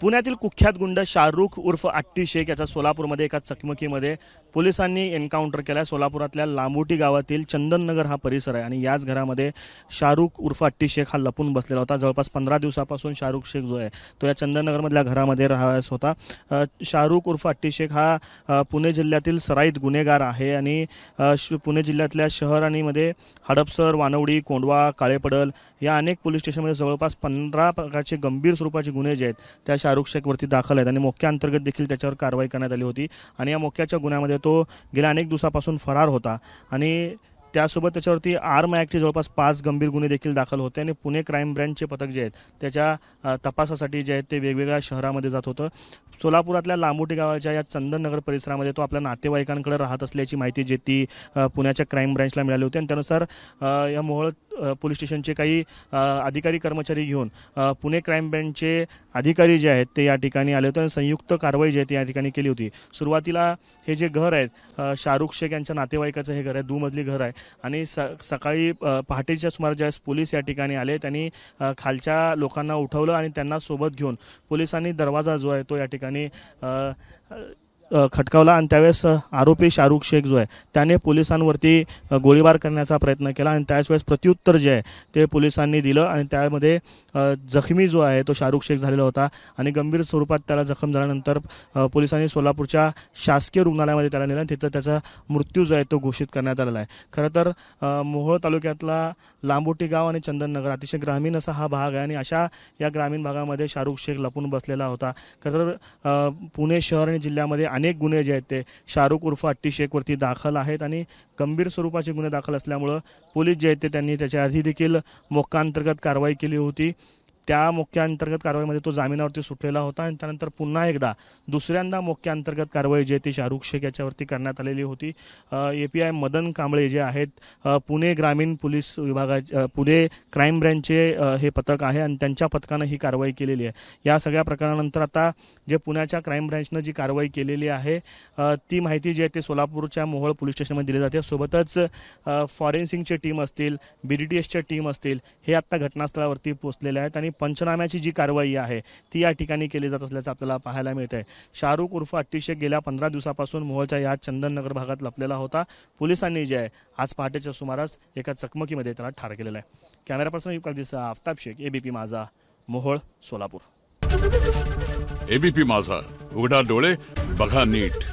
पुण्यातील कुख्यात गुंड शाहरुख उर्फ अट्टी शेख याचा सोलापूरमध्ये एका चकमकीमध्ये पोलिसांनी एन्काउंटर केला। सोलापुरातल्या लांबोटी गावातील चंदननगर हा परिसर आहे आणि याच घरामध्ये शाहरुख उर्फ अट्टी शेख हा लपून बसलेला होता। जवळपास 15 दिवसापासून शाहरुख शेख जो आहे तो या चंदननगरमधल्या घरामध्ये राहत होता। शाहरुख उर्फ अट्टी शेख हा पुणे जिल्ह्यातील सराईत गुन्हेगार आहे आणि पुणे जिल्ह्यातल्या शहर आणि मध्ये हडपसर, वानवडी, कोंडवा, काळेपडल या अनेक पोलीस स्टेशनमध्ये जवळपास 15 प्रकारचे गंभीर स्वरूपाचे गुन्हे जे आहेत त्या शाहरुख शेखवरती दाखल आहेत आणि मोक्या अंतर्गत देखील त्याच्यावर कारवाई करण्यात आली होती आणि या मोक्याच्या गुन्ह्यामध्ये तो गेल्या अनेक दिवसापासून फरार होता आणि त्यासोबत त्याच्यावरती आर्म ॲक्टचे जवळपास 5 गंभीर गुन्हे देखील दाखल होते आणि पुणे क्राईम ब्रँचचे पथक जे आहेत त्याच्या तपासासाठी जे आहेत ते वेगवेगळ्या शहरामध्ये जात होतं। सोलापुरातल्या लांबोटी गावाच्या या चंदननगर परिसरामध्ये तो आपल्या नातेवाईकांकडे राहत असल्याची माहिती जी ती पुण्याच्या क्राईम ब्रँचला मिळाली होती आणि त्यानुसार या मोहोळ पोलीस स्टेशनचे काही अधिकारी कर्मचारी घेऊन पुणे क्राईम ब्रँचचे अधिकारी जे आहेत ते या ठिकाणी आले होते आणि संयुक्त कारवाई जी आहे ती या ठिकाणी केली होती। सुरुवातीला हे जे घर आहे शाहरुख शेख यांच्या नातेवाईकाचं हे घर आहे, दुमजली घर आहे आणि सकाळी पहाटेच्या सुमारास ज्यावेळेस पोलीस या ठिकाणी आले त्यांनी खालच्या लोकांना उठवलं आणि त्यांना सोबत घेऊन पोलिसांनी दरवाजा जो आहे तो या ठिकाणी खटकावला आणि त्यावेळेस आरोपी शाहरुख शेख जो आहे त्याने पोलिसांवरती गोळीबार करण्याचा प्रयत्न केला आणि त्याच वेळेस प्रत्युत्तर जे आहे ते पोलिसांनी दिलं आणि त्यामध्ये जखमी जो आहे तो शाहरुख शेख झालेला होता आणि गंभीर स्वरूपात त्याला जखम झाल्यानंतर पोलिसांनी सोलापूरच्या शासकीय रुग्णालयामध्ये त्याला नेलं आणि तिथं त्याचा मृत्यू जो आहे तो घोषित करण्यात आलेला आहे। खरं तर मोहोळ तालुक्यातला लांबोटी गाव आणि चंदननगर अतिशय ग्रामीण असा हा भाग आहे आणि अशा या ग्रामीण भागामध्ये शाहरुख शेख लपून बसलेला होता। खरं तर पुणे शहर आणि जिल्ह्यामध्ये अनेक गुन्हे जे आहेत ते शाहरुख उर्फ अट्टी शेखवरती दाखल आहेत आणि गंभीर स्वरूपाचे गुन्हे दाखल असल्यामुळं पोलीस जे आहेत ते त्यांनी त्याच्या आधी देखील मोक्का अंतर्गत कारवाई केली होती। त्या मोक्या अंतर्गत कारवाईमध्ये तो जामिनावरती सुटलेला होता आणि त्यानंतर पुन्हा एकदा दुसऱ्यांदा मोक्या अंतर्गत कारवाई जी आहे ती शाहरुख शेख याच्यावरती करण्यात आलेली होती। API मदन कांबळे जे आहेत पुणे ग्रामीण पोलीस विभागाचे पुणे क्राईम ब्रँचचे हे पथक आहे आणि त्यांच्या पथकानं ही कारवाई केलेली आहे। या सगळ्या प्रकरणानंतर आता जे पुण्याच्या क्राईम ब्रँचनं जी कारवाई केलेली आहे ती माहिती जी आहे ते सोलापूरच्या मोहोळ पोलीस स्टेशनमध्ये दिली जाते। सोबतच फॉरेन्सिकची टीम असतील, BDTSच्या टीम असतील हे आत्ता घटनास्थळावरती पोहोचलेले आहेत आणि पंचनाम्याची जी कारवाई आहे ती या ठिकाणी केली जात असल्याचं आपल्याला पाहायला मिळतंय। शाहरुख उर्फ अट्टी शेख गेल्या 15 दिवसापासून मोहोळच्या या चंदननगर भागात लपलेला होता। पोलिसांनी जे आहे आज पहाटेच्या सुमारास एका चकमकीमध्ये त्याला ठार केलेलं आहे। कॅमेरा पर्सन युक्ता दिसा, आफ्ताब शेख, ABP माझा, मोहोळ, सोलापूर। ABP माझा, उघडा डोळे बघा नीट।